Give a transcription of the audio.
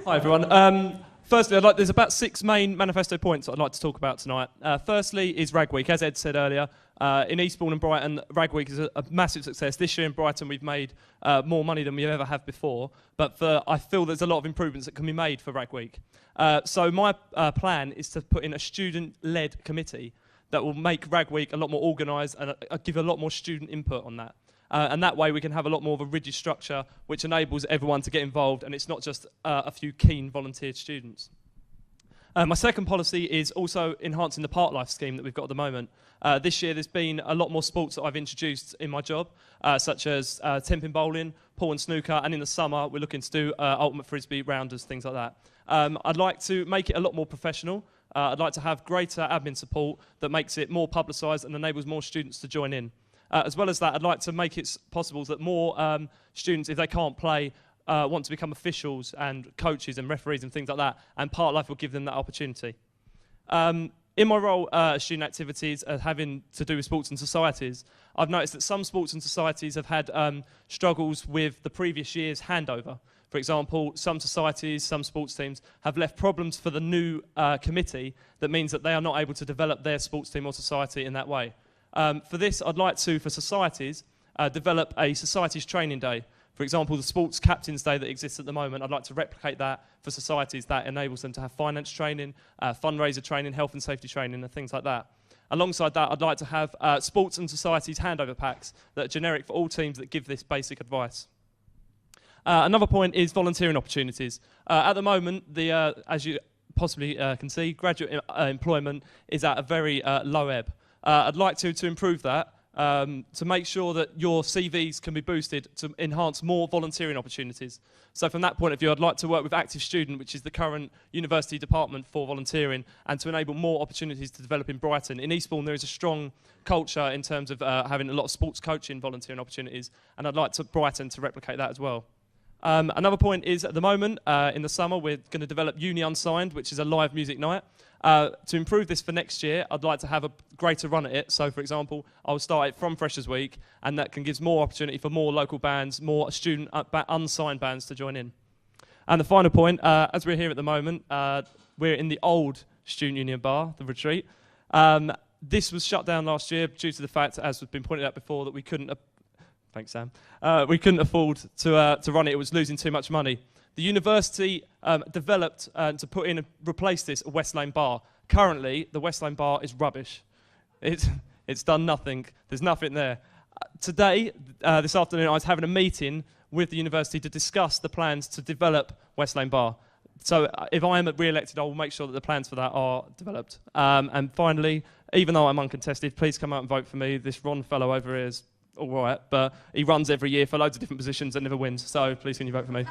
Hi everyone. Firstly, there's about 6 main manifesto points I'd like to talk about tonight. Firstly is Rag Week. As Ed said earlier, in Eastbourne and Brighton, Rag Week is a massive success. This year in Brighton we've made more money than we ever have before, but I feel there's a lot of improvements that can be made for Rag Week. So my plan is to put in a student-led committee that will make Rag Week a lot more organised and give a lot more student input on that. And that way we can have a lot more of a rigid structure which enables everyone to get involved, and it's not just a few keen volunteered students. My second policy is also enhancing the park life scheme that we've got at the moment. This year there's been a lot more sports that I've introduced in my job, such as tenpin bowling, pool and snooker, and in the summer we're looking to do ultimate frisbee, rounders, things like that. I'd like to make it a lot more professional. I'd like to have greater admin support that makes it more publicised and enables more students to join in. As well as that, I'd like to make it possible that more students, if they can't play, want to become officials and coaches and referees and things like that, and Park Life will give them that opportunity. In my role student activities having to do with sports and societies, I've noticed that some sports and societies have had struggles with the previous year's handover. For example, some societies, some sports teams have left problems for the new committee that means that they are not able to develop their sports team or society in that way. For this, I'd like to, for societies, develop a societies training day. For example, the Sports Captains Day that exists at the moment, I'd like to replicate that for societies. That enables them to have finance training, fundraiser training, health and safety training, and things like that. Alongside that, I'd like to have sports and societies handover packs that are generic for all teams that give this basic advice. Another point is volunteering opportunities. At the moment, as you possibly can see, graduate employment is at a very low ebb. I'd like to improve that, to make sure that your CVs can be boosted to enhance more volunteering opportunities. So from that point of view, I'd like to work with Active Student, which is the current university department for volunteering, and to enable more opportunities to develop in Brighton. In Eastbourne, there is a strong culture in terms of having a lot of sports coaching volunteering opportunities, and I'd like Brighton to replicate that as well. Another point is, at the moment, in the summer, we're going to develop Uni Unsigned, which is a live music night. To improve this for next year, I'd like to have a greater run at it. So, for example, I'll start it from Freshers Week, and that can give more opportunity for more local bands, more student unsigned bands to join in. And the final point, as we're here at the moment, we're in the old Student Union bar, the Retreat. This was shut down last year due to the fact, as has been pointed out before, that we couldn't. Thanks, Sam. We couldn't afford to run it. It was losing too much money. The university developed to put in and replace this a West Lane bar. Currently, the West Lane bar is rubbish. It's done nothing. There's nothing there. Today, this afternoon, I was having a meeting with the university to discuss the plans to develop West Lane bar. So if I am re-elected, I will make sure that the plans for that are developed. And finally, even though I'm uncontested, please come out and vote for me. This Ron fellow over here is all right, but he runs every year for loads of different positions and never wins. So please can you vote for me?